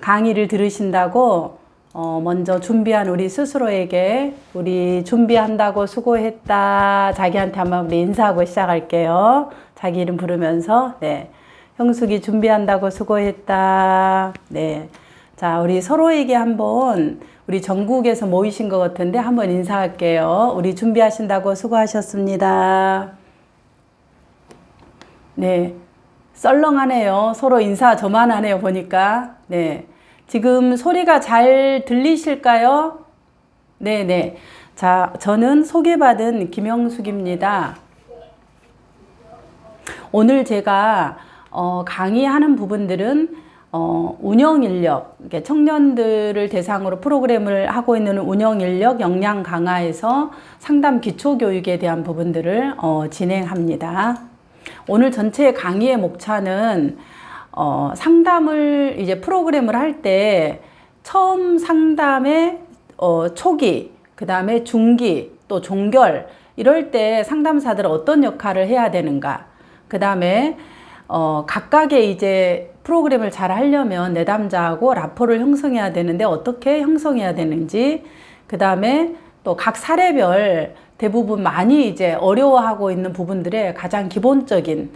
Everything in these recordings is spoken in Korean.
강의를 들으신다고 먼저 준비한 우리 스스로에게 우리 준비한다고 수고했다. 자기한테 한번 우리 인사하고 시작할게요. 자기 이름 부르면서 네. 형숙이 준비한다고 수고했다. 네. 자, 우리 서로에게 한번 우리 전국에서 모이신 것 같은데 한번 인사할게요. 우리 준비하신다고 수고하셨습니다. 네. 썰렁하네요. 서로 인사 저만 하네요, 보니까. 네. 지금 소리가 잘 들리실까요? 네네. 자, 저는 소개받은 김영숙입니다. 오늘 제가 강의하는 부분들은 운영 인력, 청년들을 대상으로 프로그램을 하고 있는 운영 인력 역량 강화에서 상담 기초 교육에 대한 부분들을 진행합니다. 오늘 전체 강의의 목차는 상담을 이제 프로그램을 할 때 처음 상담의 초기, 그 다음에 중기, 또 종결 이럴 때 상담사들은 어떤 역할을 해야 되는가, 그 다음에 각각의 이제 프로그램을 잘 하려면 내담자하고 라포를 형성해야 되는데 어떻게 형성해야 되는지, 그 다음에 또 각 사례별 대부분 많이 이제 어려워하고 있는 부분들의 가장 기본적인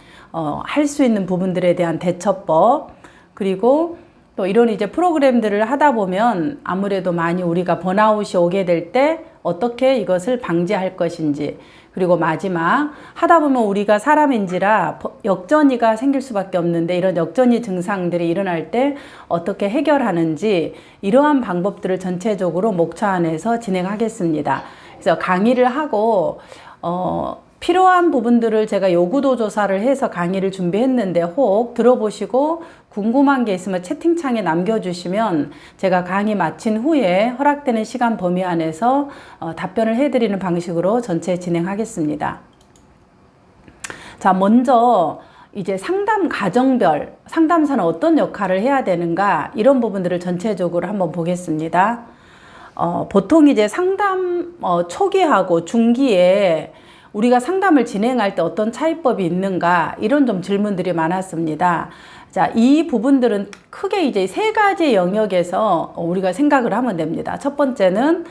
할 수 있는 부분들에 대한 대처법, 그리고 또 이런 이제 프로그램들을 하다 보면 아무래도 많이 우리가 번아웃이 오게 될 때 어떻게 이것을 방지할 것인지, 그리고 마지막 하다 보면 우리가 사람인지라 역전이가 생길 수밖에 없는데 이런 역전이 증상들이 일어날 때 어떻게 해결하는지, 이러한 방법들을 전체적으로 목차 안에서 진행하겠습니다. 그래서 강의를 하고 필요한 부분들을 제가 요구도 조사를 해서 강의를 준비했는데 혹 들어보시고 궁금한 게 있으면 채팅창에 남겨주시면 제가 강의 마친 후에 허락되는 시간 범위 안에서 답변을 해드리는 방식으로 전체 진행하겠습니다. 자, 먼저 이제 상담 과정별 상담사는 어떤 역할을 해야 되는가, 이런 부분들을 전체적으로 한번 보겠습니다. 보통 이제 상담 초기하고 중기에 우리가 상담을 진행할 때 어떤 차이법이 있는가, 이런 좀 질문들이 많았습니다. 자, 이 부분들은 크게 이제 세 가지 영역에서 우리가 생각을 하면 됩니다. 첫 번째는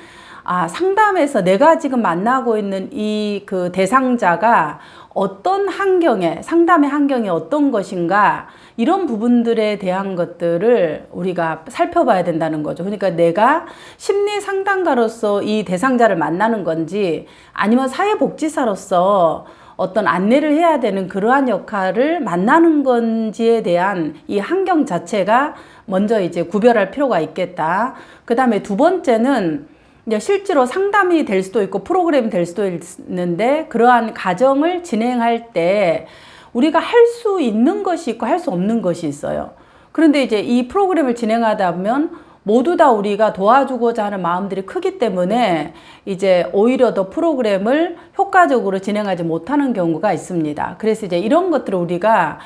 상담에서 내가 지금 만나고 있는 이 그 대상자가 어떤 환경에, 상담의 환경이 어떤 것인가, 이런 부분들에 대한 것들을 우리가 살펴봐야 된다는 거죠. 그러니까 내가 심리 상담가로서 이 대상자를 만나는 건지 아니면 사회복지사로서 어떤 안내를 해야 되는 그러한 역할을 만나는 건지에 대한 이 환경 자체가 먼저 이제 구별할 필요가 있겠다. 그 다음에 두 번째는 이제 실제로 상담이 될 수도 있고 프로그램이 될 수도 있는데 그러한 과정을 진행할 때 우리가 할 수 있는 것이 있고 할 수 없는 것이 있어요. 그런데 이제 이 프로그램을 진행하다 보면 모두 다 우리가 도와주고자 하는 마음들이 크기 때문에 이제 오히려 더 프로그램을 효과적으로 진행하지 못하는 경우가 있습니다. 그래서 이제 이런 것들을 우리가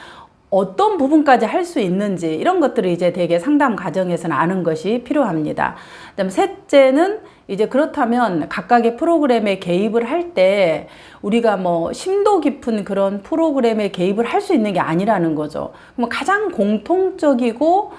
어떤 부분까지 할 수 있는지, 이런 것들을 이제 되게 상담 과정에서는 아는 것이 필요합니다. 그다음 셋째는 이제 그렇다면 각각의 프로그램에 개입을 할 때 우리가 뭐 심도 깊은 그런 프로그램에 개입을 할 수 있는 게 아니라는 거죠. 그럼 가장 공통적이고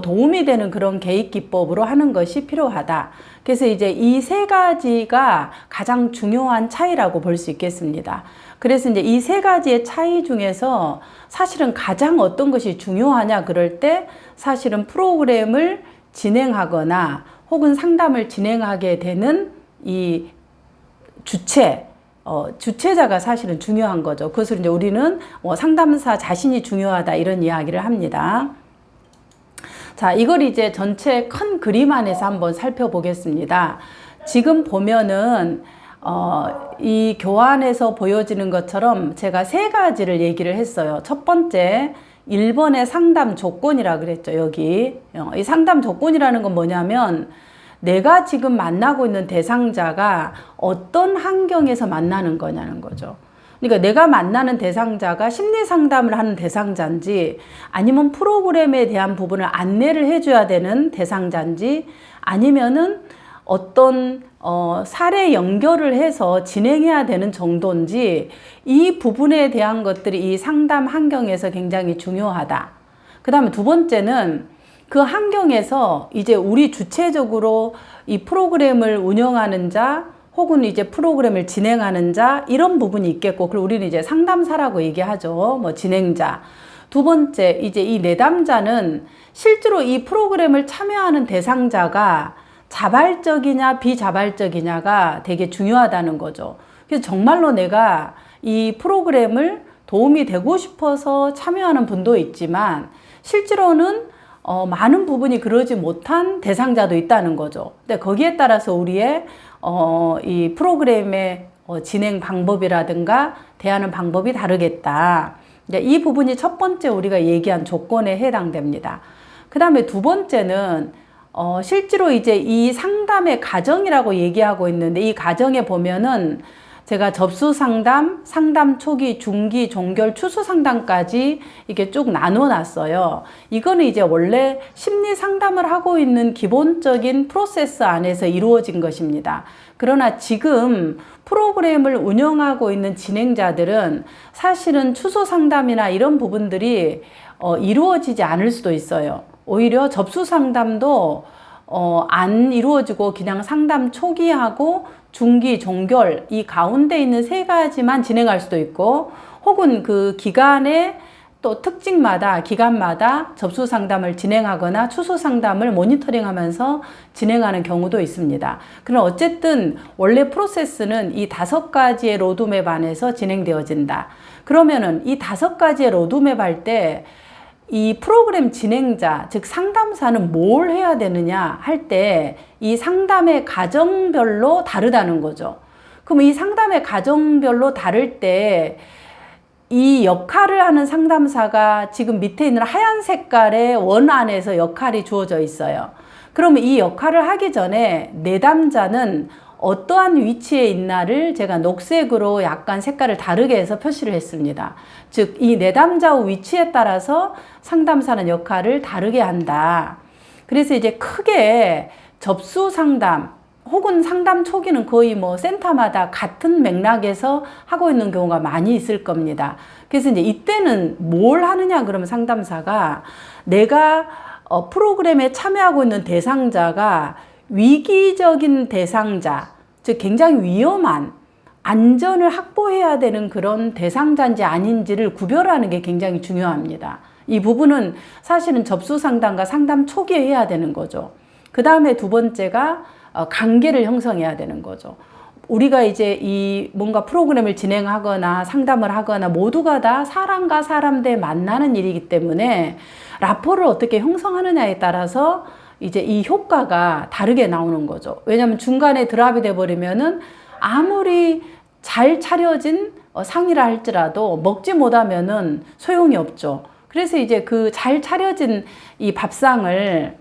도움이 되는 그런 개입 기법으로 하는 것이 필요하다. 그래서 이제 이 세 가지가 가장 중요한 차이라고 볼 수 있겠습니다. 그래서 이제 이 세 가지의 차이 중에서 사실은 가장 어떤 것이 중요하냐 그럴 때 사실은 프로그램을 진행하거나 혹은 상담을 진행하게 되는 이 주체자가 사실은 중요한 거죠. 그것을 이제 우리는 상담사 자신이 중요하다, 이런 이야기를 합니다. 자, 이걸 이제 전체 큰 그림 안에서 한번 살펴보겠습니다. 지금 보면은 이 교환에서 보여지는 것처럼 제가 세 가지를 얘기를 했어요. 첫 번째, 1번의 상담 조건이라 그랬죠. 여기 이 상담 조건이라는 건 뭐냐면 내가 지금 만나고 있는 대상자가 어떤 환경에서 만나는 거냐는 거죠. 그러니까 내가 만나는 대상자가 심리 상담을 하는 대상자인지 아니면 프로그램에 대한 부분을 안내를 해줘야 되는 대상자인지 아니면은 어떤 사례 연결을 해서 진행해야 되는 정도인지, 이 부분에 대한 것들이 이 상담 환경에서 굉장히 중요하다. 그 다음에 두 번째는 그 환경에서 이제 우리 주체적으로 이 프로그램을 운영하는 자 혹은 이제 프로그램을 진행하는 자 이런 부분이 있겠고, 그리고 우리는 이제 상담사라고 얘기하죠. 뭐 진행자. 두 번째, 이제 이 내담자는 실제로 이 프로그램을 참여하는 대상자가 자발적이냐 비자발적이냐가 되게 중요하다는 거죠. 그래서 정말로 내가 이 프로그램을 도움이 되고 싶어서 참여하는 분도 있지만 실제로는 많은 부분이 그러지 못한 대상자도 있다는 거죠. 근데 거기에 따라서 우리의 이 프로그램의 진행 방법이라든가 대하는 방법이 다르겠다. 이 부분이 첫 번째 우리가 얘기한 조건에 해당됩니다. 그 다음에 두 번째는 실제로 이제 이 상담의 과정이라고 얘기하고 있는데, 이 과정에 보면은 제가 접수 상담, 상담 초기, 중기, 종결, 추수 상담까지 이렇게 쭉 나눠 놨어요. 이거는 이제 원래 심리 상담을 하고 있는 기본적인 프로세스 안에서 이루어진 것입니다. 그러나 지금 프로그램을 운영하고 있는 진행자들은 사실은 추수 상담이나 이런 부분들이 이루어지지 않을 수도 있어요. 오히려 접수 상담도 안 이루어지고 그냥 상담 초기하고 중기, 종결 이 가운데 있는 세 가지만 진행할 수도 있고, 혹은 그 기간에 또 특징마다 기간마다 접수 상담을 진행하거나 추수 상담을 모니터링하면서 진행하는 경우도 있습니다. 그럼 어쨌든 원래 프로세스는 이 5가지의 로드맵 안에서 진행되어진다. 그러면은 이 5가지의 로드맵 할 때 이 프로그램 진행자, 즉 상담사는 뭘 해야 되느냐 할 때 이 상담의 과정별로 다르다는 거죠. 그럼 이 상담의 과정별로 다를 때 이 역할을 하는 상담사가 지금 밑에 있는 하얀 색깔의 원 안에서 역할이 주어져 있어요. 그러면 이 역할을 하기 전에 내담자는 어떠한 위치에 있나를 제가 녹색으로 약간 색깔을 다르게 해서 표시를 했습니다. 즉, 이 내담자의 위치에 따라서 상담사는 역할을 다르게 한다. 그래서 이제 크게 접수 상담 혹은 상담 초기는 거의 뭐 센터마다 같은 맥락에서 하고 있는 경우가 많이 있을 겁니다. 그래서 이제 이때는 뭘 하느냐 그러면 상담사가 내가 프로그램에 참여하고 있는 대상자가 위기적인 대상자, 즉 굉장히 위험한 안전을 확보해야 되는 그런 대상자인지 아닌지를 구별하는 게 굉장히 중요합니다. 이 부분은 사실은 접수 상담과 상담 초기에 해야 되는 거죠. 그 다음에 두 번째가 관계를 형성해야 되는 거죠. 우리가 이제 이 뭔가 프로그램을 진행하거나 상담을 하거나 모두가 다 사람과 사람들 만나는 일이기 때문에 라포를 어떻게 형성하느냐에 따라서 이제 이 효과가 다르게 나오는 거죠. 왜냐하면 중간에 드랍이 돼버리면은 아무리 잘 차려진 상이라 할지라도 먹지 못하면은 소용이 없죠. 그래서 이제 그 잘 차려진 이 밥상을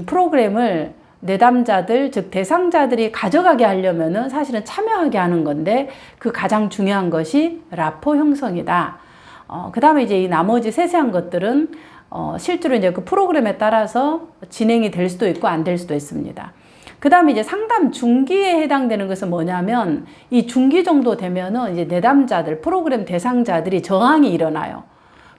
프로그램을 내담자들, 즉 대상자들이 가져가게 하려면은 사실은 참여하게 하는 건데, 그 가장 중요한 것이 라포 형성이다. 그 다음에 이제 이 나머지 세세한 것들은 실제로 이제 그 프로그램에 따라서 진행이 될 수도 있고 안 될 수도 있습니다. 그 다음에 이제 상담 중기에 해당되는 것은 뭐냐면, 이 중기 정도 되면은 이제 내담자들, 프로그램 대상자들이 저항이 일어나요.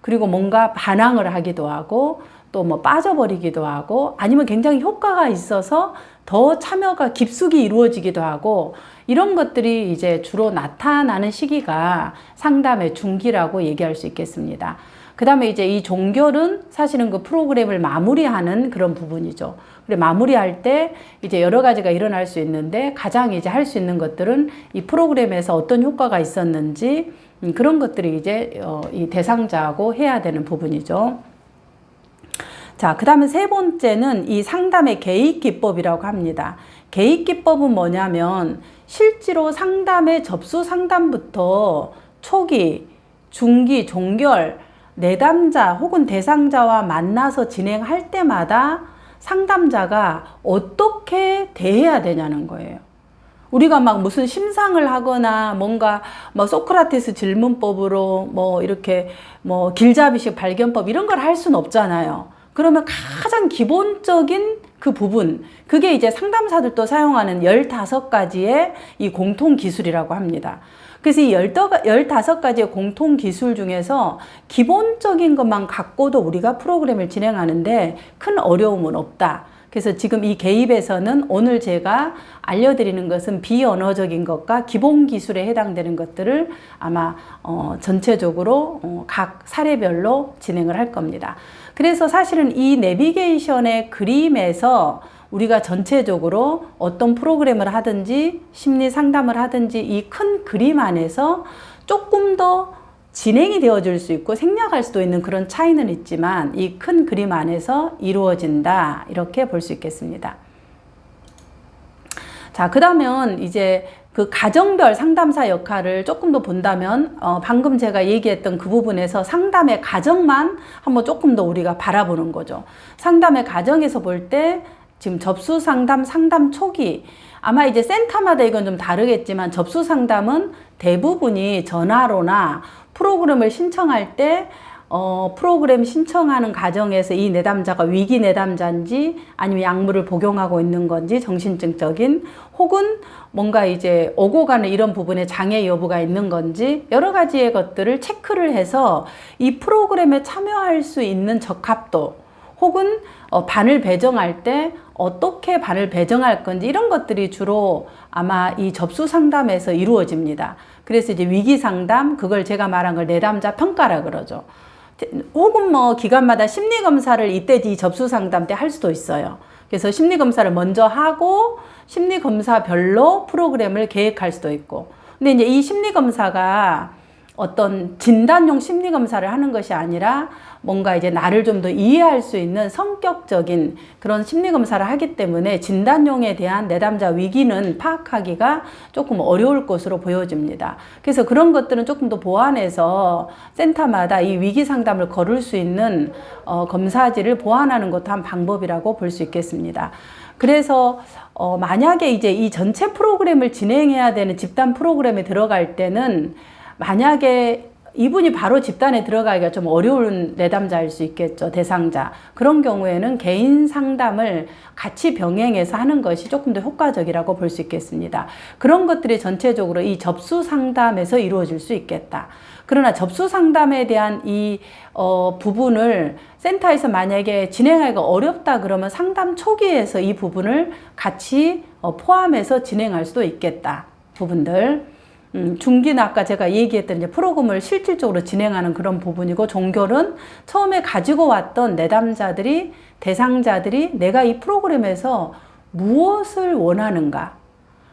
그리고 뭔가 반항을 하기도 하고 또 뭐 빠져버리기도 하고, 아니면 굉장히 효과가 있어서 더 참여가 깊숙이 이루어지기도 하고, 이런 것들이 이제 주로 나타나는 시기가 상담의 중기라고 얘기할 수 있겠습니다. 그 다음에 이제 이 종결은 사실은 그 프로그램을 마무리하는 그런 부분이죠. 그래, 마무리할 때 이제 여러 가지가 일어날 수 있는데, 가장 이제 할 수 있는 것들은 이 프로그램에서 어떤 효과가 있었는지, 그런 것들이 이제 이 대상자하고 해야 되는 부분이죠. 자, 그 다음에 세 번째는 이 상담의 개입 기법이라고 합니다. 개입 기법은 뭐냐면, 실제로 상담의 접수 상담부터 초기, 중기, 종결, 내담자 혹은 대상자와 만나서 진행할 때마다 상담자가 어떻게 대해야 되냐는 거예요. 우리가 막 무슨 심상을 하거나 뭔가 뭐 소크라테스 질문법으로 뭐 이렇게 뭐 길잡이식 발견법 이런 걸 할 수는 없잖아요. 그러면 가장 기본적인 그 부분, 그게 이제 상담사들도 사용하는 15가지의 이 공통 기술이라고 합니다. 그래서 이 15가지의 공통 기술 중에서 기본적인 것만 갖고도 우리가 프로그램을 진행하는데 큰 어려움은 없다. 그래서 지금 이 개입에서는 오늘 제가 알려드리는 것은 비언어적인 것과 기본 기술에 해당되는 것들을 아마 전체적으로 각 사례별로 진행을 할 겁니다. 그래서 사실은 이 내비게이션의 그림에서 우리가 전체적으로 어떤 프로그램을 하든지 심리 상담을 하든지 이 큰 그림 안에서 조금 더 진행이 되어질 수 있고 생략할 수도 있는 그런 차이는 있지만 이 큰 그림 안에서 이루어진다, 이렇게 볼 수 있겠습니다. 자, 그러면 이제 그 가정별 상담사 역할을 조금 더 본다면 방금 제가 얘기했던 그 부분에서 상담의 가정만 한번 조금 더 우리가 바라보는 거죠. 상담의 가정에서 볼 때 지금 접수 상담, 상담 초기, 아마 이제 센터마다 이건 좀 다르겠지만 접수 상담은 대부분이 전화로나 프로그램을 신청할 때 프로그램 신청하는 과정에서 이 내담자가 위기 내담자인지 아니면 약물을 복용하고 있는 건지 정신증적인 혹은 뭔가 이제 오고 가는 이런 부분에 장애 여부가 있는 건지 여러 가지의 것들을 체크를 해서 이 프로그램에 참여할 수 있는 적합도 혹은 반을 배정할 때 어떻게 반을 배정할 건지 이런 것들이 주로 아마 이 접수 상담에서 이루어집니다. 그래서 이제 위기 상담, 그걸 제가 말한 걸 내담자 평가라 그러죠. 혹은 뭐 기관마다 심리 검사를 이때 이 접수 상담 때 할 수도 있어요. 그래서 심리 검사를 먼저 하고 심리 검사별로 프로그램을 계획할 수도 있고. 근데 이제 이 심리 검사가 어떤 진단용 심리 검사를 하는 것이 아니라 뭔가 이제 나를 좀 더 이해할 수 있는 성격적인 그런 심리 검사를 하기 때문에 진단용에 대한 내담자 위기는 파악하기가 조금 어려울 것으로 보여집니다. 그래서 그런 것들은 조금 더 보완해서 센터마다 이 위기 상담을 거를 수 있는 검사지를 보완하는 것도 한 방법이라고 볼 수 있겠습니다. 그래서 만약에 이제 이 전체 프로그램을 진행해야 되는 집단 프로그램에 들어갈 때는 만약에 이분이 바로 집단에 들어가기가 좀 어려운 내담자일 수 있겠죠. 대상자. 그런 경우에는 개인 상담을 같이 병행해서 하는 것이 조금 더 효과적이라고 볼 수 있겠습니다. 그런 것들이 전체적으로 이 접수 상담에서 이루어질 수 있겠다. 그러나 접수 상담에 대한 이 부분을 센터에서 만약에 진행하기가 어렵다 그러면 상담 초기에서 이 부분을 같이 포함해서 진행할 수도 있겠다. 부분들. 중기는 아까 제가 얘기했던 이제 프로그램을 실질적으로 진행하는 그런 부분이고, 종결은 처음에 가지고 왔던 내담자들이, 대상자들이 내가 이 프로그램에서 무엇을 원하는가,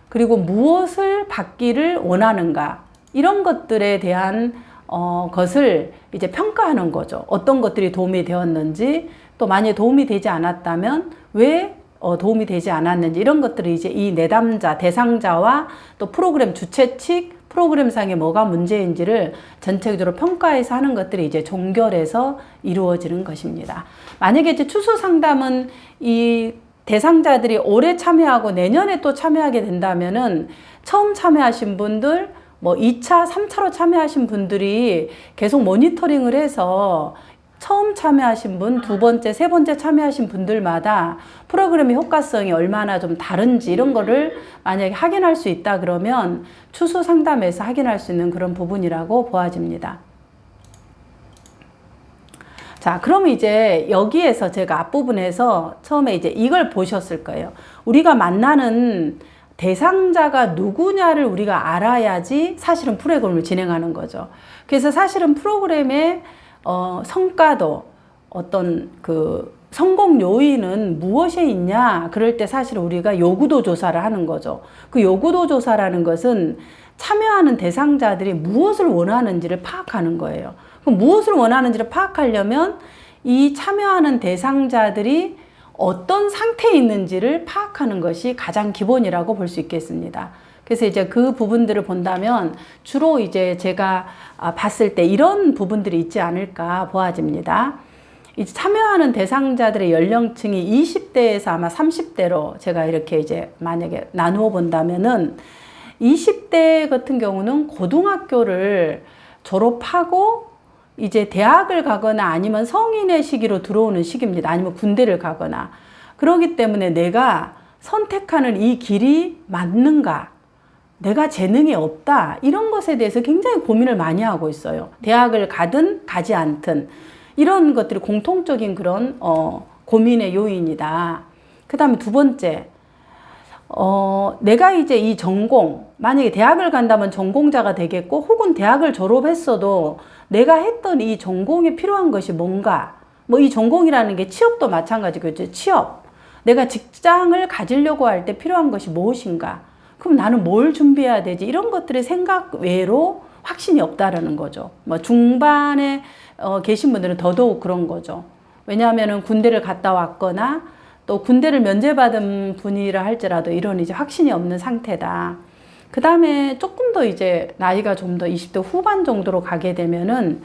그리고 무엇을 받기를 원하는가, 이런 것들에 대한 것을 이제 평가하는 거죠. 어떤 것들이 도움이 되었는지, 또 만약에 도움이 되지 않았다면 왜 도움이 되지 않았는지, 이런 것들을 이제 이 내담자, 대상자와 또 프로그램 주최 측, 프로그램상에 뭐가 문제인지를 전체적으로 평가해서 하는 것들이 이제 종결해서 이루어지는 것입니다. 만약에 이제 추수 상담은 이 대상자들이 올해 참여하고 내년에 또 참여하게 된다면은 처음 참여하신 분들, 뭐 2차, 3차로 참여하신 분들이 계속 모니터링을 해서 처음 참여하신 분, 두 번째, 세 번째 참여하신 분들마다 프로그램의 효과성이 얼마나 좀 다른지 이런 거를 만약에 확인할 수 있다 그러면 추수 상담에서 확인할 수 있는 그런 부분이라고 보아집니다. 자, 그럼 이제 여기에서 제가 앞부분에서 처음에 이제 이걸 보셨을 거예요. 우리가 만나는 대상자가 누구냐를 우리가 알아야지 사실은 프로그램을 진행하는 거죠. 그래서 사실은 프로그램의 성과도, 어떤 그 성공 요인은 무엇에 있냐, 그럴 때 사실 우리가 요구도 조사를 하는 거죠. 그 요구도 조사라는 것은 참여하는 대상자들이 무엇을 원하는지를 파악하는 거예요. 그럼 무엇을 원하는지를 파악하려면 이 참여하는 대상자들이 어떤 상태에 있는지를 파악하는 것이 가장 기본이라고 볼 수 있겠습니다. 그래서 이제 그 부분들을 본다면 주로 이제 제가 봤을 때 이런 부분들이 있지 않을까 보아집니다. 이제 참여하는 대상자들의 연령층이 20대에서 아마 30대로 제가 이렇게 이제 만약에 나누어 본다면은 20대 같은 경우는 고등학교를 졸업하고 이제 대학을 가거나 아니면 성인의 시기로 들어오는 시기입니다. 아니면 군대를 가거나. 그렇기 때문에 내가 선택하는 이 길이 맞는가? 내가 재능이 없다, 이런 것에 대해서 굉장히 고민을 많이 하고 있어요. 대학을 가든 가지 않든 이런 것들이 공통적인 그런 고민의 요인이다. 그 다음에 두 번째, 내가 이제 이 전공, 만약에 대학을 간다면 전공자가 되겠고, 혹은 대학을 졸업했어도 내가 했던 이 전공에 필요한 것이 뭔가, 뭐 이 전공이라는 게 취업도 마찬가지겠죠. 취업. 내가 직장을 가지려고 할 때 필요한 것이 무엇인가? 그럼 나는 뭘 준비해야 되지? 이런 것들의 생각 외로 확신이 없다라는 거죠. 뭐 중반에 계신 분들은 더더욱 그런 거죠. 왜냐하면은 군대를 갔다 왔거나 또 군대를 면제받은 분이라 할지라도 이런 이제 확신이 없는 상태다. 그 다음에 조금 더 이제 나이가 좀 더 20대 후반 정도로 가게 되면은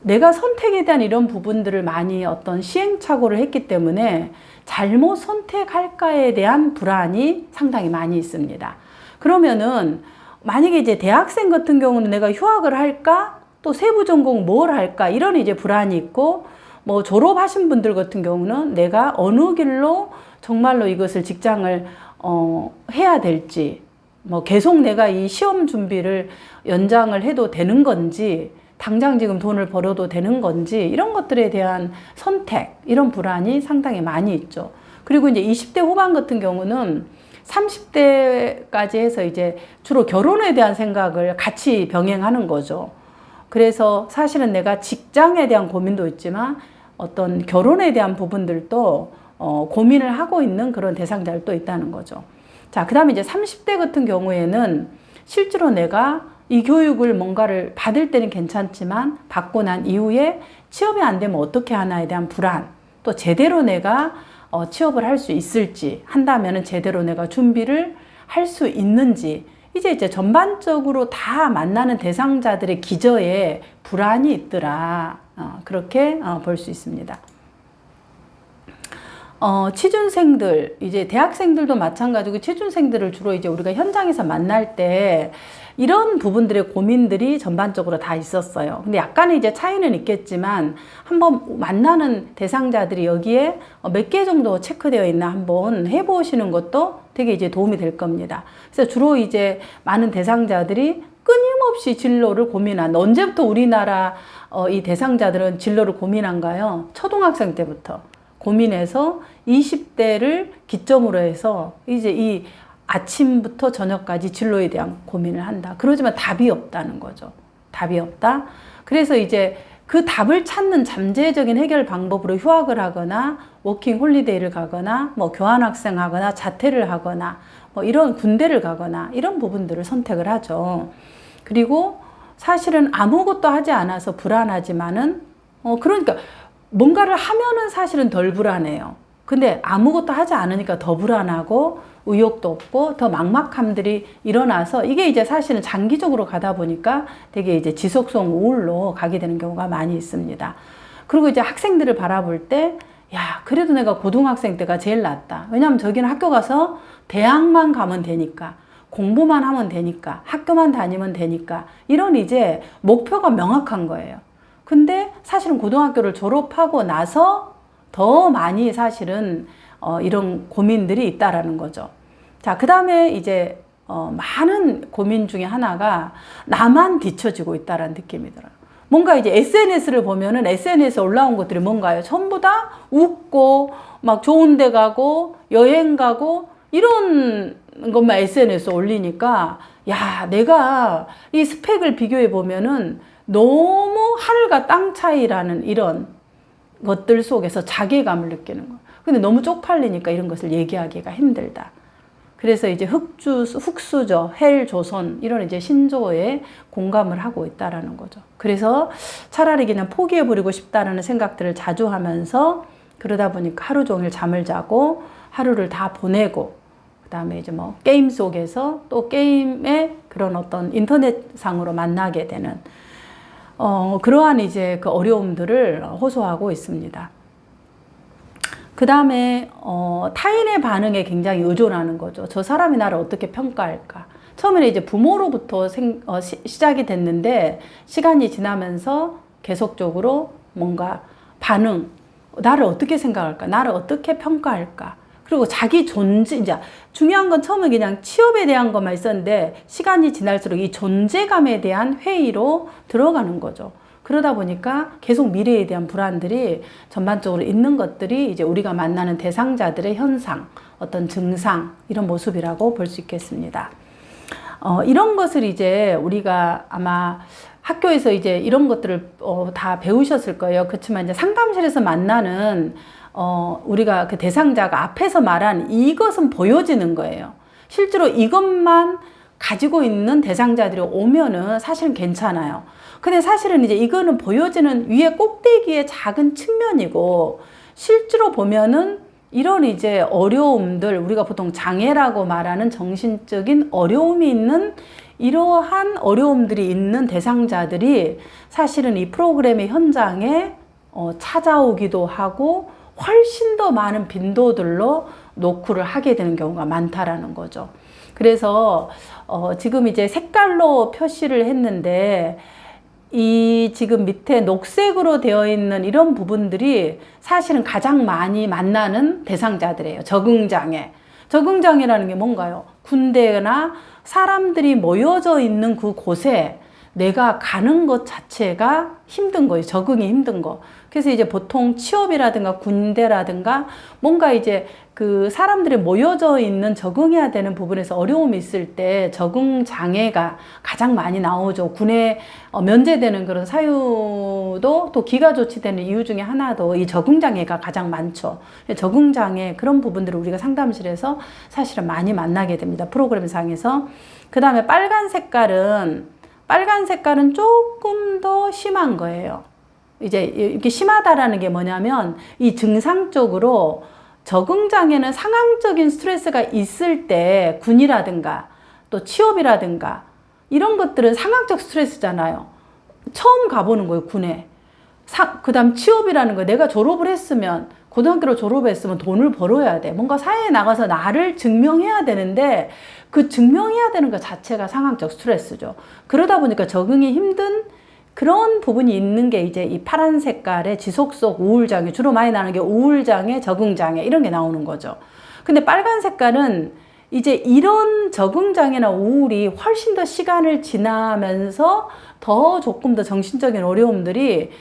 내가 선택에 대한 이런 부분들을 많이 어떤 시행착오를 했기 때문에 잘못 선택할까에 대한 불안이 상당히 많이 있습니다. 그러면은 만약에 이제 대학생 같은 경우는 내가 휴학을 할까? 또 세부 전공 뭘 할까? 이런 이제 불안이 있고, 뭐 졸업하신 분들 같은 경우는 내가 어느 길로 정말로 이것을 직장을 해야 될지, 뭐 계속 내가 이 시험 준비를 연장을 해도 되는 건지, 당장 지금 돈을 벌어도 되는 건지, 이런 것들에 대한 선택, 이런 불안이 상당히 많이 있죠. 그리고 이제 20대 후반 같은 경우는 30대까지 해서 이제 주로 결혼에 대한 생각을 같이 병행하는 거죠. 그래서 사실은 내가 직장에 대한 고민도 있지만 어떤 결혼에 대한 부분들도 고민을 하고 있는 그런 대상자들도 있다는 거죠. 자, 그 다음에 이제 30대 같은 경우에는 실제로 내가 이 교육을 뭔가를 받을 때는 괜찮지만 받고 난 이후에 취업이 안 되면 어떻게 하나에 대한 불안, 또 제대로 내가 취업을 할 수 있을지, 한다면은 제대로 내가 준비를 할 수 있는지, 이제 전반적으로 다 만나는 대상자들의 기저에 불안이 있더라. 그렇게 볼 수 있습니다. 취준생들, 이제 대학생들도 마찬가지고 취준생들을 주로 이제 우리가 현장에서 만날 때 이런 부분들의 고민들이 전반적으로 다 있었어요. 근데 약간의 이제 차이는 있겠지만 한번 만나는 대상자들이 여기에 몇 개 정도 체크되어 있나 한번 해보시는 것도 되게 이제 도움이 될 겁니다. 그래서 주로 이제 많은 대상자들이 끊임없이 진로를 고민한, 언제부터 우리나라 이 대상자들은 진로를 고민한가요? 초등학생 때부터 고민해서 20대를 기점으로 해서 이제 이 아침부터 저녁까지 진로에 대한 고민을 한다. 그러지만 답이 없다는 거죠. 답이 없다. 그래서 이제 그 답을 찾는 잠재적인 해결 방법으로 휴학을 하거나 워킹 홀리데이를 가거나 뭐 교환학생 하거나 자퇴를 하거나 뭐 이런 군대를 가거나 이런 부분들을 선택을 하죠. 그리고 사실은 아무것도 하지 않아서 불안하지만은 그러니까 뭔가를 하면은 사실은 덜 불안해요. 근데 아무것도 하지 않으니까 더 불안하고 의욕도 없고 더 막막함들이 일어나서 이게 이제 사실은 장기적으로 가다 보니까 되게 이제 지속성 우울로 가게 되는 경우가 많이 있습니다. 그리고 이제 학생들을 바라볼 때, 야, 그래도 내가 고등학생 때가 제일 낫다. 왜냐하면 저기는 학교 가서 대학만 가면 되니까, 공부만 하면 되니까, 학교만 다니면 되니까, 이런 이제 목표가 명확한 거예요. 근데 사실은 고등학교를 졸업하고 나서 더 많이 사실은 이런 고민들이 있다라는 거죠. 자, 그 다음에 이제 많은 고민 중에 하나가 나만 뒤처지고 있다라는 느낌이 들어요. 뭔가 이제 SNS를 보면은 SNS에 올라온 것들이 뭔가요? 전부 다 웃고 막 좋은 데 가고 여행 가고 이런 것만 SNS에 올리니까, 야, 내가 이 스펙을 비교해 보면은 너무 하늘과 땅 차이라는 이런 것들 속에서 자괴감을 느끼는 거예요. 근데 너무 쪽팔리니까 이런 것을 얘기하기가 힘들다. 그래서 이제 흑수저, 헬조선 이런 이제 신조어에 공감을 하고 있다라는 거죠. 그래서 차라리 그냥 포기해버리고 싶다라는 생각들을 자주 하면서 그러다 보니까 하루 종일 잠을 자고 하루를 다 보내고, 그 다음에 이제 뭐 게임 속에서 또 게임의 그런 어떤 인터넷상으로 만나게 되는 그러한 이제 그 어려움들을 호소하고 있습니다. 그 다음에 타인의 반응에 굉장히 의존하는 거죠. 저 사람이 나를 어떻게 평가할까? 처음에는 이제 부모로부터 시작이 됐는데 시간이 지나면서 계속적으로 뭔가 반응, 나를 어떻게 생각할까? 나를 어떻게 평가할까? 그리고 자기 존재, 이제 중요한 건 처음에 그냥 취업에 대한 것만 있었는데 시간이 지날수록 이 존재감에 대한 회의로 들어가는 거죠. 그러다 보니까 계속 미래에 대한 불안들이 전반적으로 있는 것들이 이제 우리가 만나는 대상자들의 현상, 어떤 증상, 이런 모습이라고 볼 수 있겠습니다. 이런 것을 이제 우리가 아마 학교에서 이제 이런 것들을 다 배우셨을 거예요. 그렇지만 이제 상담실에서 만나는 우리가 그 대상자가 앞에서 말한 이것은 보여지는 거예요. 실제로 이것만 가지고 있는 대상자들이 오면은 사실은 괜찮아요. 근데 사실은 이제 이거는 보여지는 위에 꼭대기의 작은 측면이고, 실제로 보면은 이런 이제 어려움들, 우리가 보통 장애라고 말하는 정신적인 어려움이 있는 이러한 어려움들이 있는 대상자들이 사실은 이 프로그램의 현장에 찾아오기도 하고 훨씬 더 많은 빈도들로 노크를 하게 되는 경우가 많다라는 거죠. 그래서 지금 이제 색깔로 표시를 했는데, 이 지금 밑에 녹색으로 되어 있는 이런 부분들이 사실은 가장 많이 만나는 대상자들이에요. 적응장애. 적응장애라는 게 뭔가요? 군대나 사람들이 모여져 있는 그 곳에 내가 가는 것 자체가 힘든 거예요. 적응이 힘든 거. 그래서 이제 보통 취업이라든가 군대라든가 뭔가 이제 그 사람들이 모여져 있는 적응해야 되는 부분에서 어려움이 있을 때 적응 장애가 가장 많이 나오죠. 군에 면제되는 그런 사유도 또 기가 조치되는 이유 중에 하나도 이 적응 장애가 가장 많죠. 적응 장애 그런 부분들을 우리가 상담실에서 사실은 많이 만나게 됩니다. 프로그램상에서. 그 다음에 빨간 색깔은 조금 더 심한 거예요. 이제 이렇게 심하다라는 게 뭐냐면 이 증상적으로 적응장애는 상황적인 스트레스가 있을 때 군이라든가 또 취업이라든가 이런 것들은 상황적 스트레스잖아요. 처음 가보는 거예요, 군에. 그 다음 취업이라는 거, 내가 졸업을 했으면, 고등학교로 졸업했으면 돈을 벌어야 돼. 뭔가 사회에 나가서 나를 증명해야 되는데 그 증명해야 되는 것 자체가 상황적 스트레스죠. 그러다 보니까 적응이 힘든 그런 부분이 있는 게 이제 이 파란 색깔의 지속 속 우울장애, 주로 많이 나오는 게 우울장애, 적응장애 이런 게 나오는 거죠. 근데 빨간 색깔은 이제 이런 적응장애나 우울이 훨씬 더 시간을 지나면서 더 조금 더 정신적인 어려움들이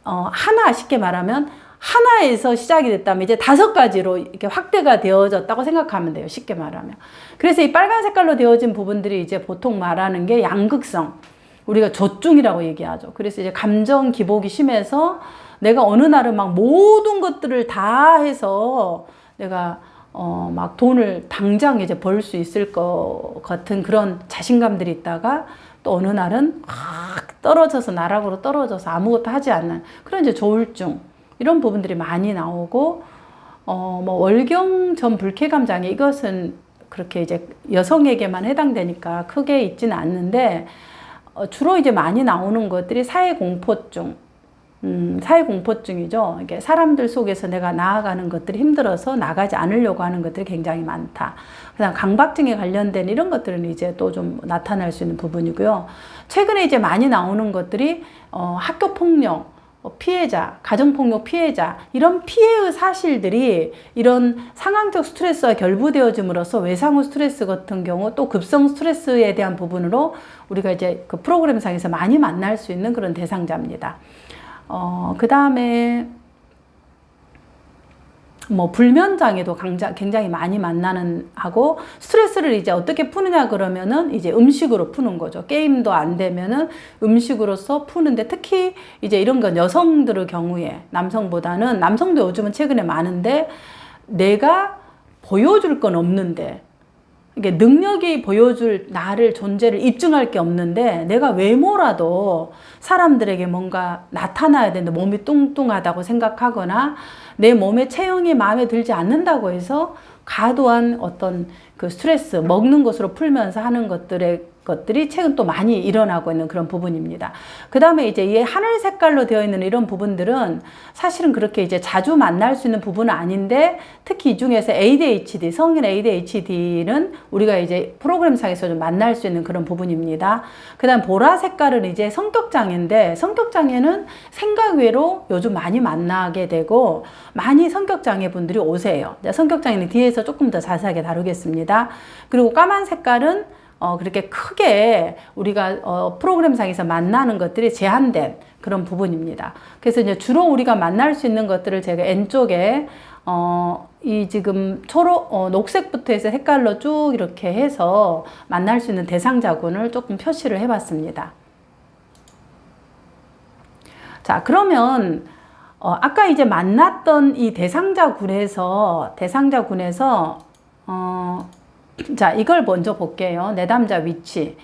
하나 쉽게 말하면 하나에서 시작이 됐다면 이제 5가지로 이렇게 확대가 되어졌다고 생각하면 돼요. 쉽게 말하면. 그래서 이 빨간 색깔로 되어진 부분들이 이제 보통 말하는 게 양극성. 우리가 조증이라고 얘기하죠. 그래서 이제 감정 기복이 심해서 내가 어느 날은 막 모든 것들을 다 해서 내가 막 돈을 당장 이제 벌 수 있을 것 같은 그런 자신감들이 있다가 또 어느 날은 확 떨어져서 나락으로 떨어져서 아무것도 하지 않는 그런 이제 조울증 이런 부분들이 많이 나오고 뭐 월경전 불쾌감 장애 이것은 그렇게 이제 여성에게만 해당되니까 크게 있지는 않는데 주로 이제 많이 나오는 것들이 사회공포증, 사회공포증이죠. 이게 사람들 속에서 내가 나아가는 것들이 힘들어서 나가지 않으려고 하는 것들이 굉장히 많다. 그다음 강박증에 관련된 이런 것들은 이제 또 좀 나타날 수 있는 부분이고요. 최근에 이제 많이 나오는 것들이 학교폭력, 피해자, 가정폭력 피해자 이런 피해의 사실들이 이런 상황적 스트레스와 결부되어짐으로써 외상후 스트레스 같은 경우 또 급성 스트레스에 대한 부분으로 우리가 이제 그 프로그램상에서 많이 만날 수 있는 그런 대상자입니다. 그 다음에 뭐 불면장애도 굉장히 많이 만나는 하고 스트레스를 이제 어떻게 푸느냐 그러면은 이제 음식으로 푸는 거죠. 게임도 안 되면은 음식으로서 푸는데 특히 이제 이런 건 여성들의 경우에 남성보다는 남성도 요즘은 최근에 많은데 내가 보여줄 건 없는데 이게 능력이 보여줄 나를 존재를 입증할 게 없는데 내가 외모라도 사람들에게 뭔가 나타나야 되는데 몸이 뚱뚱하다고 생각하거나 내 몸의 체형이 마음에 들지 않는다고 해서 과도한 어떤 그 스트레스 먹는 것으로 풀면서 하는 것들에 것들이 최근 또 많이 일어나고 있는 그런 부분입니다. 그 다음에 이제 이 하늘 색깔로 되어 있는 이런 부분들은 사실은 그렇게 이제 자주 만날 수 있는 부분은 아닌데, 특히 이 중에서 ADHD, 성인 ADHD는 우리가 이제 프로그램상에서 좀 만날 수 있는 그런 부분입니다. 그 다음 보라 색깔은 이제 성격장애인데, 성격장애는 생각 외로 요즘 많이 만나게 되고 많이 성격장애 분들이 오세요. 성격장애는 뒤에서 조금 더 자세하게 다루겠습니다. 그리고 까만 색깔은 그렇게 크게 우리가 프로그램상에서 만나는 것들이 제한된 그런 부분입니다. 그래서 이제 주로 우리가 만날 수 있는 것들을 제가 N쪽에 이 지금 녹색부터 해서 색깔로 쭉 이렇게 해서 만날 수 있는 대상자군을 조금 표시를 해봤습니다. 자, 그러면 아까 이제 만났던 이 대상자군에서 자, 이걸 먼저 볼게요. 내담자 위치.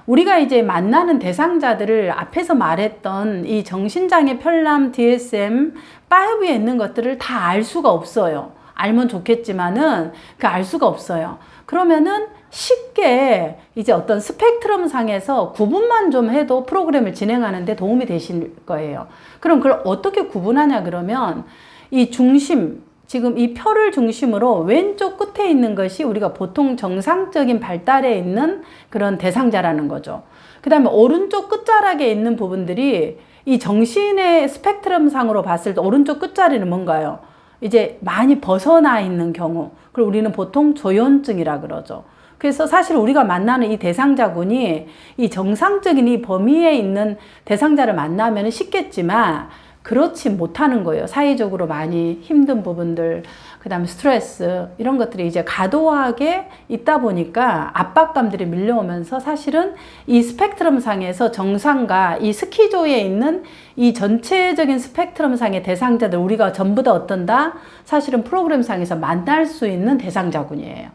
우리가 이제 만나는 대상자들을 앞에서 말했던 이 정신장애 편람 DSM-5에 있는 것들을 다 알 수가 없어요. 알면 좋겠지만은 그 알 수가 없어요. 그러면은 쉽게 이제 어떤 스펙트럼 상에서 구분만 좀 해도 프로그램을 진행하는데 도움이 되실 거예요. 그럼 그걸 어떻게 구분하냐 그러면 이 중심, 지금 이 표를 중심으로 왼쪽 끝에 있는 것이 우리가 보통 정상적인 발달에 있는 그런 대상자라는 거죠. 그 다음에 오른쪽 끝자락에 있는 부분들이 이 정신의 스펙트럼 상으로 봤을 때 오른쪽 끝자리는 뭔가요? 이제 많이 벗어나 있는 경우. 그걸 우리는 보통 조현증이라 그러죠. 그래서 사실 우리가 만나는 이 대상자군이 이 정상적인 이 범위에 있는 대상자를 만나면 쉽겠지만 그렇지 못하는 거예요. 사회적으로 많이 힘든 부분들, 그 다음에 스트레스, 이런 것들이 이제 과도하게 있다 보니까 압박감들이 밀려오면서 사실은 이 스펙트럼 상에서 정상과 이 스키조에 있는 이 전체적인 스펙트럼 상의 대상자들, 우리가 전부 다 어떤다? 사실은 프로그램 상에서 만날 수 있는 대상자군이에요.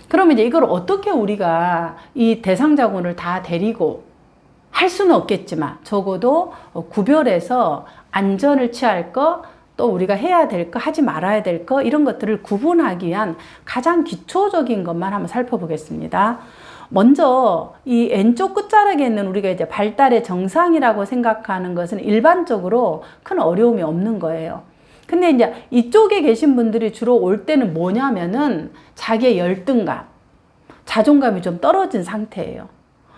그러면 이제 이걸 어떻게 우리가 이 대상자군을 다 데리고 할 수는 없겠지만 적어도 구별해서 안전을 취할 거, 또 우리가 해야 될 거, 하지 말아야 될 거, 이런 것들을 구분하기 위한 가장 기초적인 것만 한번 살펴보겠습니다. 먼저 이 N쪽 끝자락에 있는 우리가 이제 발달의 정상이라고 생각하는 것은 일반적으로 큰 어려움이 없는 거예요. 근데 이제 이쪽에 계신 분들이 주로 올 때는 뭐냐면은 자기의 열등감, 자존감이 좀 떨어진 상태예요.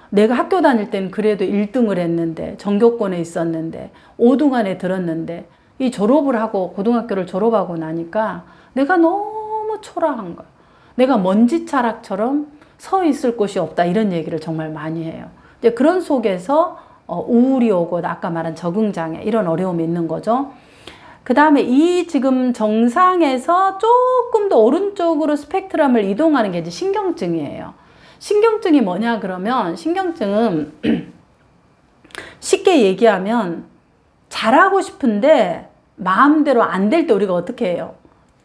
내가 학교 다닐 때는 그래도 1등을 했는데, 전교권에 있었는데, 5등 안에 들었는데, 이 졸업을 하고, 고등학교를 졸업하고 나니까 내가 너무 초라한 거야. 내가 먼지차락처럼 서 있을 곳이 없다. 이런 얘기를 정말 많이 해요. 이제 그런 속에서 우울이 오고, 아까 말한 적응장애, 이런 어려움이 있는 거죠. 그 다음에 이 지금 정상에서 조금 더 오른쪽으로 스펙트럼을 이동하는 게 이제 신경증이에요. 신경증이 뭐냐 그러면 신경증은 쉽게 얘기하면 잘하고 싶은데 마음대로 안 될 때 우리가 어떻게 해요?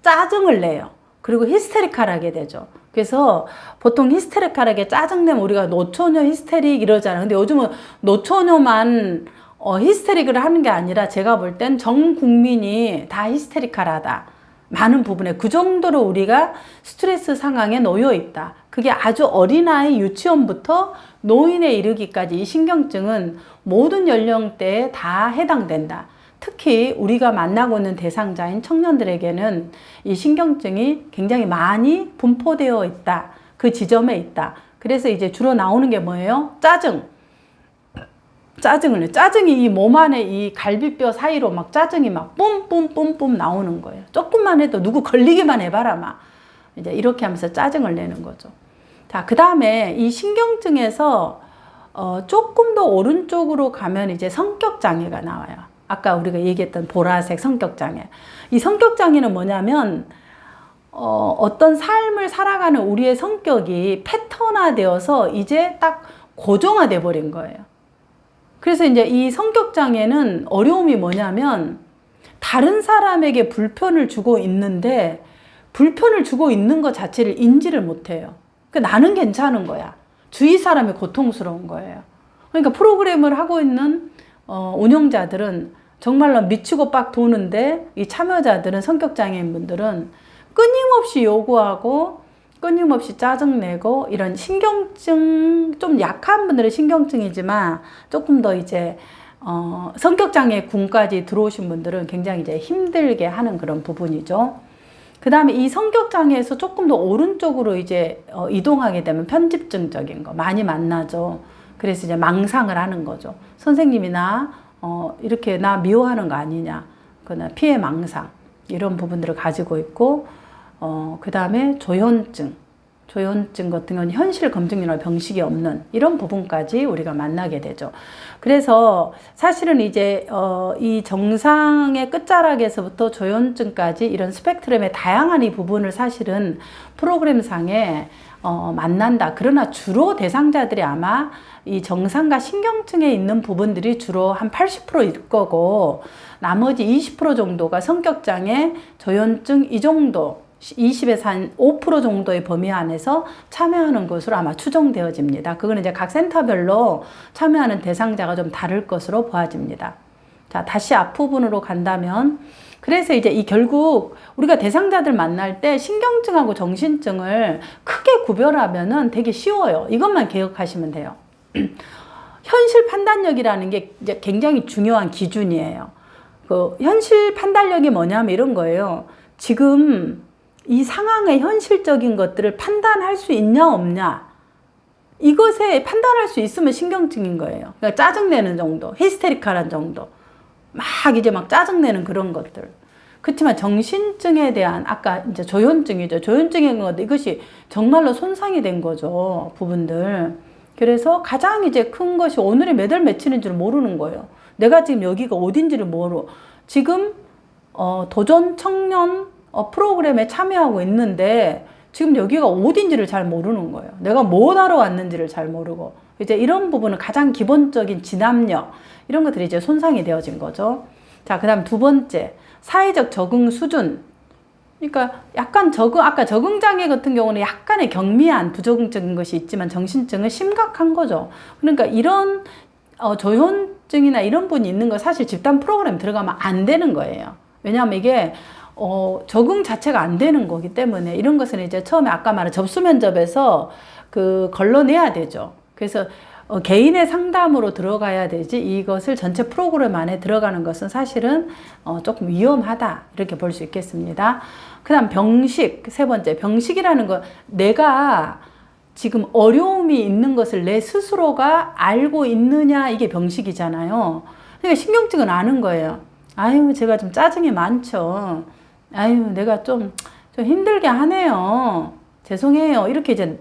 짜증을 내요. 그리고 히스테리컬하게 되죠. 그래서 보통 히스테리컬하게 짜증내면 우리가 노처녀 히스테릭 이러잖아요. 근데 요즘은 노처녀만 히스테릭을 하는 게 아니라 제가 볼 땐 전 국민이 다 히스테리컬하다. 많은 부분에 그 정도로 우리가 스트레스 상황에 놓여 있다. 그게 아주 어린아이 유치원부터 노인에 이르기까지 이 신경증은 모든 연령대에 다 해당된다. 특히 우리가 만나고 있는 대상자인 청년들에게는 이 신경증이 굉장히 많이 분포되어 있다. 그 지점에 있다. 그래서 이제 주로 나오는 게 뭐예요? 짜증을 내. 짜증이 이 몸 안에 이 갈비뼈 사이로 막 짜증이 막 뿜뿜뿜뿜 나오는 거예요. 조금만 해도 누구 걸리기만 해봐라 막. 이제 이렇게 하면서 짜증을 내는 거죠. 자, 그 다음에 이 신경증에서 조금 더 오른쪽으로 가면 이제 성격장애가 나와요. 아까 우리가 얘기했던 보라색 성격장애. 이 성격장애는 뭐냐면 어떤 삶을 살아가는 우리의 성격이 패턴화되어서 이제 딱 고정화돼 버린 거예요. 그래서 이제 이 성격장애는 어려움이 뭐냐면 다른 사람에게 불편을 주고 있는데 불편을 주고 있는 것 자체를 인지를 못해요. 그러니까 나는 괜찮은 거야. 주위 사람이 고통스러운 거예요. 그러니까 프로그램을 하고 있는 운영자들은 정말로 미치고 빡 도는데 이 참여자들은 성격장애인 분들은 끊임없이 요구하고 끊임없이 짜증내고 이런 신경증 좀 약한 분들은 신경증이지만 조금 더 이제 성격장애 군까지 들어오신 분들은 굉장히 이제 힘들게 하는 그런 부분이죠. 그 다음에 이 성격장애에서 조금 더 오른쪽으로 이제 이동하게 되면 편집증적인 거 많이 만나죠. 그래서 이제 망상을 하는 거죠. 선생님이 나 이렇게 나 미워하는 거 아니냐, 그나 피해 망상 이런 부분들을 가지고 있고, 그 다음에 조현증 같은 경우는 현실 검증이나 병식이 없는 이런 부분까지 우리가 만나게 되죠. 그래서 사실은 이제 이 정상의 끝자락에서부터 조현증까지 이런 스펙트럼의 다양한 이 부분을 사실은 프로그램상에 만난다. 그러나 주로 대상자들이 아마 이 정상과 신경증에 있는 부분들이 주로 한 80%일 거고, 나머지 20% 정도가 성격장애, 조현증 이 정도 20에서 한 5% 정도의 범위 안에서 참여하는 것으로 아마 추정되어집니다. 그거는 이제 각 센터별로 참여하는 대상자가 좀 다를 것으로 보아집니다. 자, 다시 앞부분으로 간다면, 그래서 이제 이 결국 우리가 대상자들 만날 때 신경증하고 정신증을 크게 구별하면은 되게 쉬워요. 이것만 기억하시면 돼요. 현실 판단력이라는 게 이제 굉장히 중요한 기준이에요. 그 현실 판단력이 뭐냐면 이런 거예요. 지금 이 상황의 현실적인 것들을 판단할 수 있냐 없냐, 이것에 판단할 수 있으면 신경증인 거예요. 그러니까 짜증내는 정도, 히스테리컬한 정도, 막 이제 막 짜증내는 그런 것들. 그렇지만 정신증에 대한 아까 이제 조현증이죠. 조현증인 것도 이것이 정말로 손상이 된 거죠, 부분들. 그래서 가장 이제 큰 것이 오늘이 몇 월 며칠인지를 모르는 거예요. 내가 지금 여기가 어딘지를 모르고 지금 도전 청년 프로그램에 참여하고 있는데 지금 여기가 어딘지를 잘 모르는 거예요. 내가 뭐 하러 왔는지를 잘 모르고, 이제 이런 부분은 가장 기본적인 진압력 이런 것들이 이제 손상이 되어진 거죠. 자, 그다음 두 번째, 사회적 적응 수준. 그러니까 약간 아까 적응장애 같은 경우는 약간의 경미한 부적응적인 것이 있지만 정신증은 심각한 거죠. 그러니까 이런 조현증이나 이런 분이 있는 거 사실 집단 프로그램 들어가면 안 되는 거예요. 왜냐하면 이게 적응 자체가 안 되는 거기 때문에 이런 것은 이제 처음에 아까 말한 접수 면접에서 걸러내야 되죠. 그래서 개인의 상담으로 들어가야 되지, 이것을 전체 프로그램 안에 들어가는 것은 사실은 조금 위험하다, 이렇게 볼 수 있겠습니다. 그 다음 병식, 세 번째, 병식이라는 건 내가 지금 어려움이 있는 것을 내 스스로가 알고 있느냐, 이게 병식이잖아요. 그러니까 신경증은 아는 거예요. 아유, 제가 좀 짜증이 많죠. 아유, 내가 좀 힘들게 하네요. 죄송해요. 이렇게 이제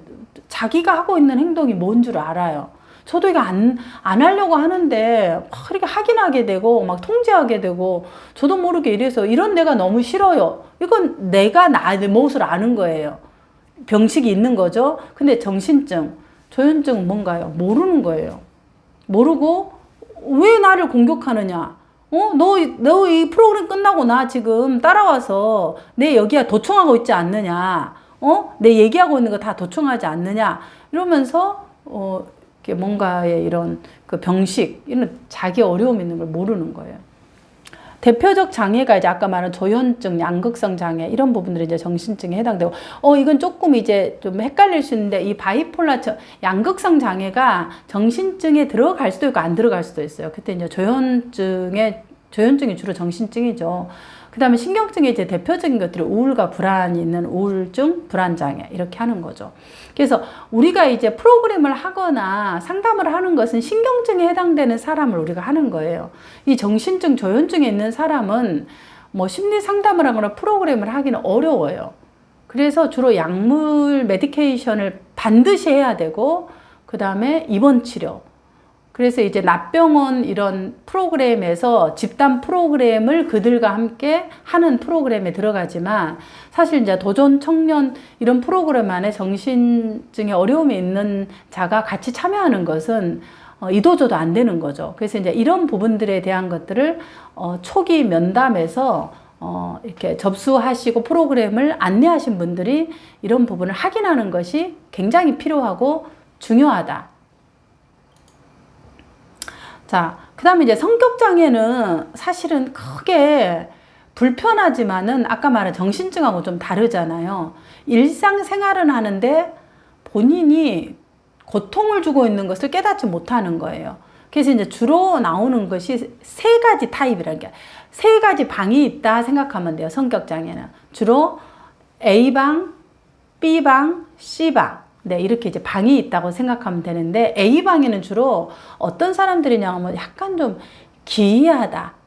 자기가 하고 있는 행동이 뭔 줄 알아요. 저도 이거 안 하려고 하는데 막 이렇게 확인하게 되고 막 통제하게 되고 저도 모르게 이래서 이런 내가 너무 싫어요. 이건 내가 내 몫을 아는 거예요. 병식이 있는 거죠. 근데 정신증, 조현증은 뭔가요? 모르는 거예요. 모르고 왜 나를 공격하느냐? 너 이 프로그램 끝나고 나 지금 따라와서 내 여기야 도청하고 있지 않느냐? 내 얘기하고 있는 거 다 도청하지 않느냐? 이러면서 이렇게 뭔가의 이런 그 병식, 이런 자기 어려움 있는 걸 모르는 거예요. 대표적 장애가 이제 아까 말한 조현증, 양극성 장애 이런 부분들이 이제 정신증에 해당되고, 이건 조금 이제 좀 헷갈릴 수 있는데 이 바이폴라 양극성 장애가 정신증에 들어갈 수도 있고 안 들어갈 수도 있어요. 그때 이제 조현증이 주로 정신증이죠. 그 다음에 신경증의 이제 대표적인 것들이 우울과 불안이 있는 우울증, 불안장애 이렇게 하는 거죠. 그래서 우리가 이제 프로그램을 하거나 상담을 하는 것은 신경증에 해당되는 사람을 우리가 하는 거예요. 이 정신증, 조현증에 있는 사람은 뭐 심리 상담을 하거나 프로그램을 하기는 어려워요. 그래서 주로 약물, 메디케이션을 반드시 해야 되고, 그 다음에 입원 치료. 그래서 이제 납병원 이런 프로그램에서 집단 프로그램을 그들과 함께 하는 프로그램에 들어가지만, 사실 이제 도전 청년 이런 프로그램 안에 정신증에 어려움이 있는 자가 같이 참여하는 것은 이도저도 안 되는 거죠. 그래서 이제 이런 부분들에 대한 것들을 초기 면담에서 이렇게 접수하시고 프로그램을 안내하신 분들이 이런 부분을 확인하는 것이 굉장히 필요하고 중요하다. 자, 그 다음에 이제 성격장애는 사실은 크게 불편하지만은 아까 말한 정신증하고 좀 다르잖아요. 일상생활은 하는데 본인이 고통을 주고 있는 것을 깨닫지 못하는 거예요. 그래서 이제 주로 나오는 것이 세 가지 타입이라는 게, 세 가지 방이 있다 생각하면 돼요. 성격장애는. 주로 A방, B방, C방. 네, 이렇게 이제 방이 있다고 생각하면 되는데, A방에는 주로 어떤 사람들이냐 하면 약간 좀 기이하다.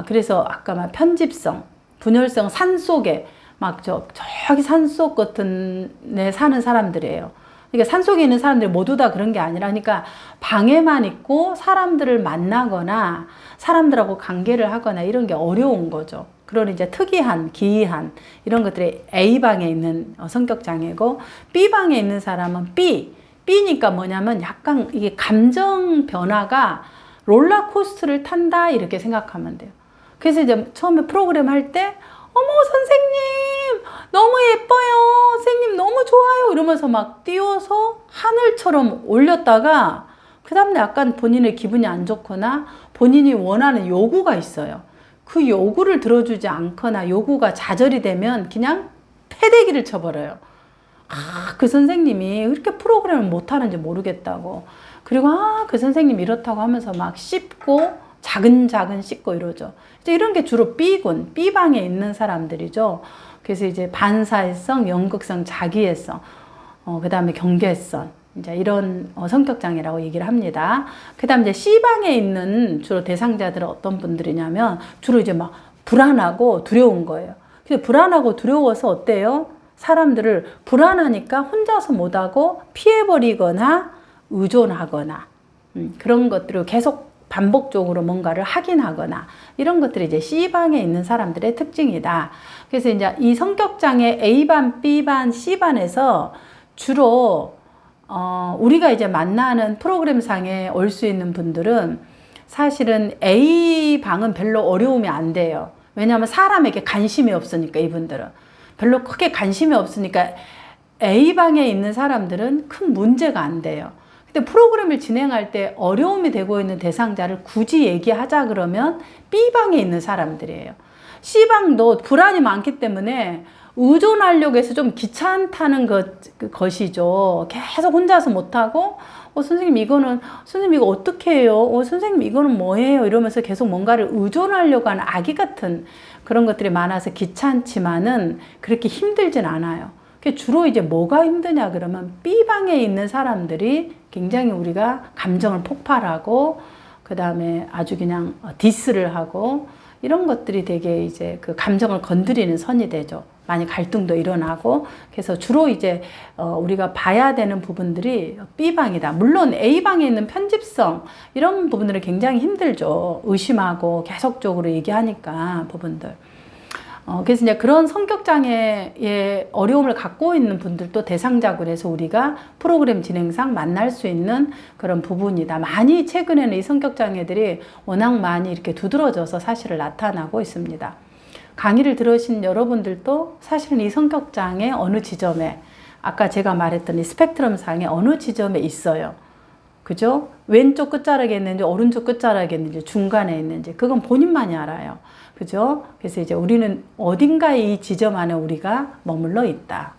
그래서 아까 막 편집성, 분열성, 산속에 막 저기 산속 같은 데 사는 사람들이에요. 그러니까 산속에 있는 사람들이 모두 다 그런 게 아니라, 그러니까 방에만 있고 사람들을 만나거나 사람들하고 관계를 하거나 이런 게 어려운 거죠. 그런 이제 특이한, 기이한 이런 것들이 A방에 있는 성격 장애고, B방에 있는 사람은 B니까 뭐냐면 약간 이게 감정 변화가 롤러코스터를 탄다 이렇게 생각하면 돼요. 그래서 이제 처음에 프로그램 할 때 어머 선생님 너무 예뻐요, 선생님 너무 좋아요 이러면서 막 띄워서 하늘처럼 올렸다가 그 다음날 약간 본인의 기분이 안 좋거나 본인이 원하는 요구가 있어요. 그 요구를 들어주지 않거나 요구가 좌절이 되면 그냥 패대기를 쳐버려요. 그 선생님이 왜 이렇게 프로그램을 못하는지 모르겠다고. 그리고 그 선생님 이렇다고 하면서 막 씹고 자근자근 씹고 이러죠. 이제 이런 게 주로 B군, B방에 있는 사람들이죠. 그래서 이제 반사회성, 연극성, 자기애성, 그 다음에 경계성, 이제 이런 성격장애라고 얘기를 합니다. 그 다음에 이제 C방에 있는 주로 대상자들은 어떤 분들이냐면 주로 이제 막 불안하고 두려운 거예요. 근데 불안하고 두려워서 어때요? 사람들을 불안하니까 혼자서 못하고 피해버리거나 의존하거나 그런 것들을 계속 반복적으로 뭔가를 확인하거나 이런 것들이 이제 C방에 있는 사람들의 특징이다. 그래서 이제 이 성격장애 A반, B반, C반에서 주로 우리가 이제 만나는 프로그램상에 올 수 있는 분들은 사실은 A방은 별로 어려움이 안 돼요. 왜냐하면 사람에게 관심이 없으니까 이분들은. 별로 크게 관심이 없으니까 A방에 있는 사람들은 큰 문제가 안 돼요. 근데 프로그램을 진행할 때 어려움이 되고 있는 대상자를 굳이 얘기하자 그러면 B방에 있는 사람들이에요. C방도 불안이 많기 때문에 의존하려고 해서 좀 귀찮다는 것이죠. 계속 혼자서 못하고, 선생님 선생님 이거 어떻게 해요? 선생님 이거는 뭐예요? 이러면서 계속 뭔가를 의존하려고 하는 아기 같은 그런 것들이 많아서 귀찮지만은 그렇게 힘들진 않아요. 주로 이제 뭐가 힘드냐 그러면 B방에 있는 사람들이 굉장히 우리가 감정을 폭발하고 그 다음에 아주 그냥 디스를 하고 이런 것들이 되게 이제 그 감정을 건드리는 선이 되죠. 많이 갈등도 일어나고 그래서 주로 이제 우리가 봐야 되는 부분들이 B방이다. 물론 A방에 있는 편집성 이런 부분들은 굉장히 힘들죠. 의심하고 계속적으로 얘기하니까 부분들. 그래서 이제 그런 성격장애의 어려움을 갖고 있는 분들도 대상자고 해서 우리가 프로그램 진행상 만날 수 있는 그런 부분이다. 많이 최근에는 이 성격장애들이 워낙 많이 이렇게 두드러져서 사실을 나타나고 있습니다. 강의를 들으신 여러분들도 사실은 이 성격장애 어느 지점에 아까 제가 말했던 이 스펙트럼 상의 어느 지점에 있어요. 그죠? 왼쪽 끝자락에 있는지 오른쪽 끝자락에 있는지 중간에 있는지 그건 본인만이 알아요. 그죠? 그래서 이제 우리는 어딘가에 이 지점 안에 우리가 머물러 있다.